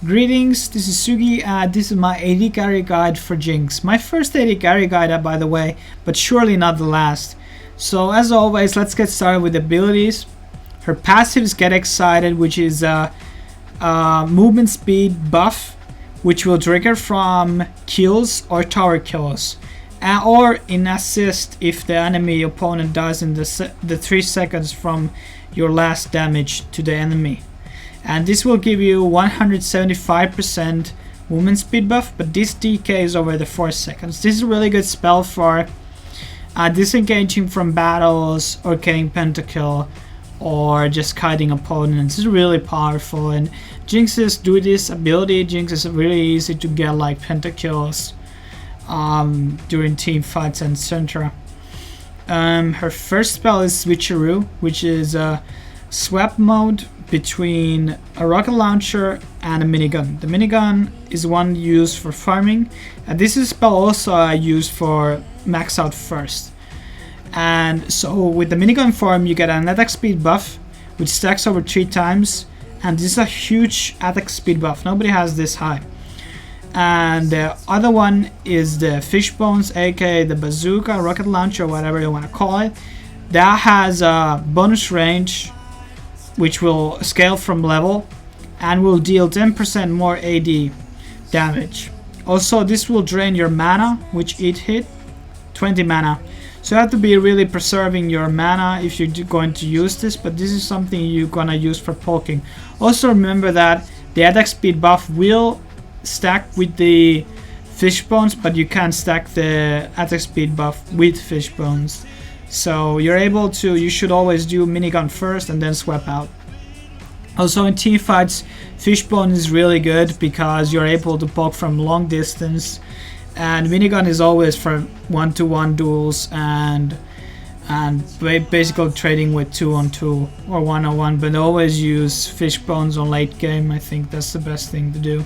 Greetings, this is Sugi, and this is my AD carry guide for Jinx. My first AD carry guide, by the way, but surely not the last. So as always, let's get started with abilities. Her passives Get Excited, which is a movement speed buff, which will trigger from kills or tower kills. Or in assist if the enemy opponent dies in the 3 seconds from your last damage to the enemy. And this will give you 175% movement speed buff, but this decays over the 4 seconds. This is a really good spell for disengaging from battles or getting pentakill or just kiting opponents. It's really powerful, and Jinxes do this ability. Jinx is really easy to get like pentakills during team fights, etc. Her first spell is Switcheroo, which is a swap mode between a rocket launcher and a minigun. The minigun is one used for farming, and this is a spell also I use for max out first. And so with the minigun form you get an attack speed buff which stacks over 3 times, and this is a huge attack speed buff. Nobody has this high. And the other one is the Fishbones, aka the bazooka, rocket launcher, whatever you want to call it. That has a bonus range which will scale from level and will deal 10% more AD damage. Also, this will drain your mana, which it hit 20 mana. So you have to be really preserving your mana if you're going to use this, but this is something you're gonna use for poking. Also remember that the attack speed buff will stack with the Fishbones, but you can't stack the attack speed buff with Fishbones. So you should always do minigun first and then swap out. Also in team fights, Fishbone is really good because you're able to poke from long distance, and minigun is always for 1-to-1 duels and basically trading with 2-on-2 or 1-on-1, but always use Fishbones on late game. I think that's the best thing to do.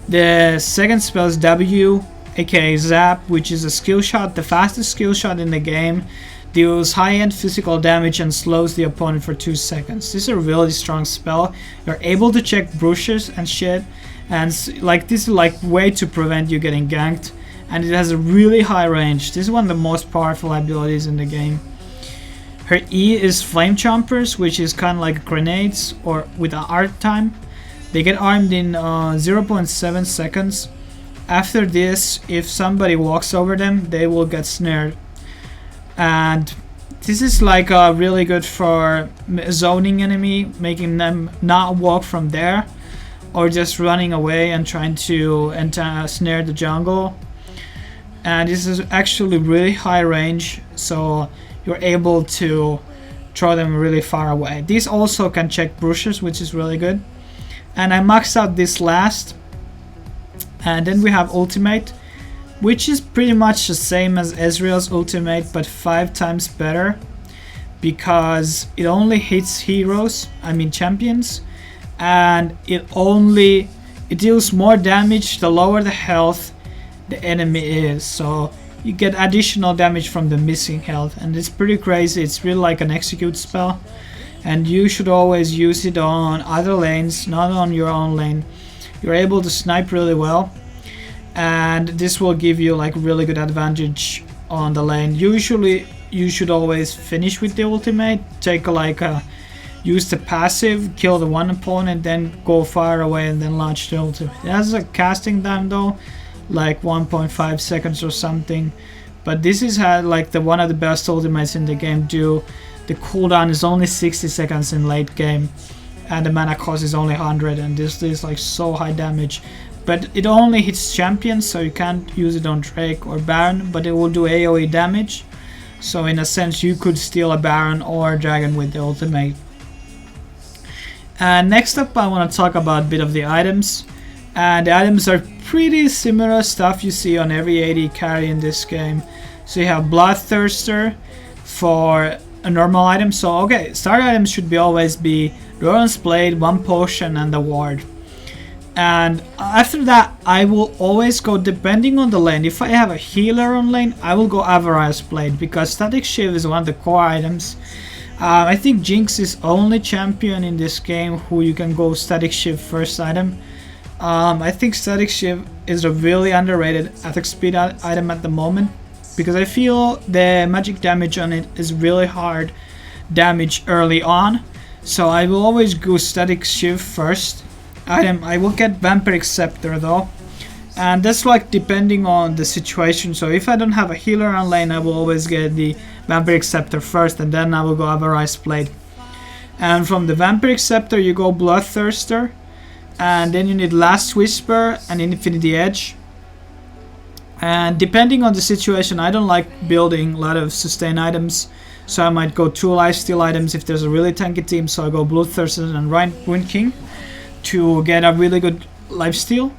The second spell is W, aka Zap, which is a skill shot, the fastest skill shot in the game. Deals high-end physical damage and slows the opponent for 2 seconds. This is a really strong spell. You're able to check brushes and shit, and like this is like way to prevent you getting ganked, and it has a really high range. This is one of the most powerful abilities in the game. Her E is Flame Chompers, which is kind of like grenades or with an arc time. They get armed in 0.7 seconds. After this, if somebody walks over them, they will get snared. And this is like really good for zoning enemy, making them not walk from there or just running away and trying to snare the jungle. And this is actually really high range, so you're able to throw them really far away. These also can check brushes, which is really good. And I maxed out this last. And then we have Ultimate, which is pretty much the same as Ezreal's ultimate, but 5 times better because it only hits heroes, champions, and it deals more damage the lower the health the enemy is. So you get additional damage from the missing health, and it's pretty crazy. It's really like an execute spell, and you should always use it on other lanes, not on your own lane. You're able to snipe really well, and this will give you like really good advantage on the lane. Usually you should always finish with the ultimate, use the passive, kill the one opponent, then go far away and then launch the ultimate. It has a casting time though, like 1.5 seconds or something, but this is like one of the best ultimates in the game. The cooldown is only 60 seconds in late game, and the mana cost is only 100, and this is like so high damage. But it only hits champions, so you can't use it on Drake or Baron, but it will do AoE damage. So in a sense, you could steal a Baron or a Dragon with the ultimate. And next up, I want to talk about a bit of the items. And the items are pretty similar stuff you see on every AD carry in this game. So you have Bloodthirster for a normal item. So okay, starter items should always be Roran's Blade, 1 potion, and the ward. And after that, I will always go, depending on the lane. If I have a healer on lane, I will go Avarice Blade, because Static Shiv is one of the core items. I think Jinx is only champion in this game who you can go Static Shiv first item. I think Static Shift is a really underrated attack speed item at the moment, because I feel the magic damage on it is really hard damage early on. So I will always go Static Shift first. I will get Vampiric Scepter though. And that's like depending on the situation. So if I don't have a healer on lane, I will always get the Vampiric Scepter first, and then I will go Avarice Blade. And from the Vampiric Scepter you go Bloodthirster, and then you need Last Whisper and Infinity Edge. And depending on the situation, I don't like building a lot of sustain items, so I might go 2 lifesteal items if there's a really tanky team. So I go Bloodthirster and Ruin King to get a really good lifesteal.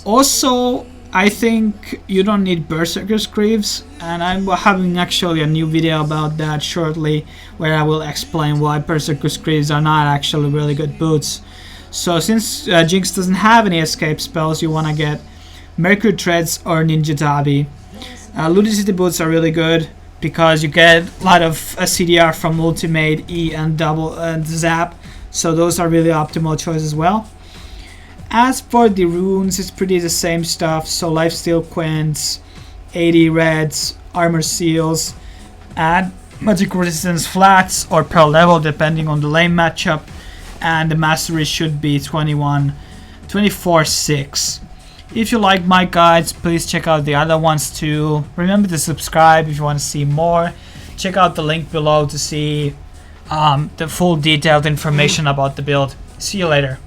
Also, I think you don't need Berserker's Greaves, and I'm having actually a new video about that shortly, where I will explain why Berserker's Greaves are not actually really good boots. So since Jinx doesn't have any escape spells, you want to get Mercury Treads or Ninja Tabi. Ludicity boots are really good because you get a lot of CDR from Ultimate, E and Double and Zap, so those are really optimal choice as well. As for the runes, it's pretty the same stuff. So Lifesteal Quints, 80 Reds, Armor Seals, and Magic Resistance Flats or per level depending on the lane matchup. And the mastery should be 24/6. If you like my guides, please check out the other ones too. Remember to subscribe if you want to see more. Check out the link below to see the full detailed information about the build. See you later.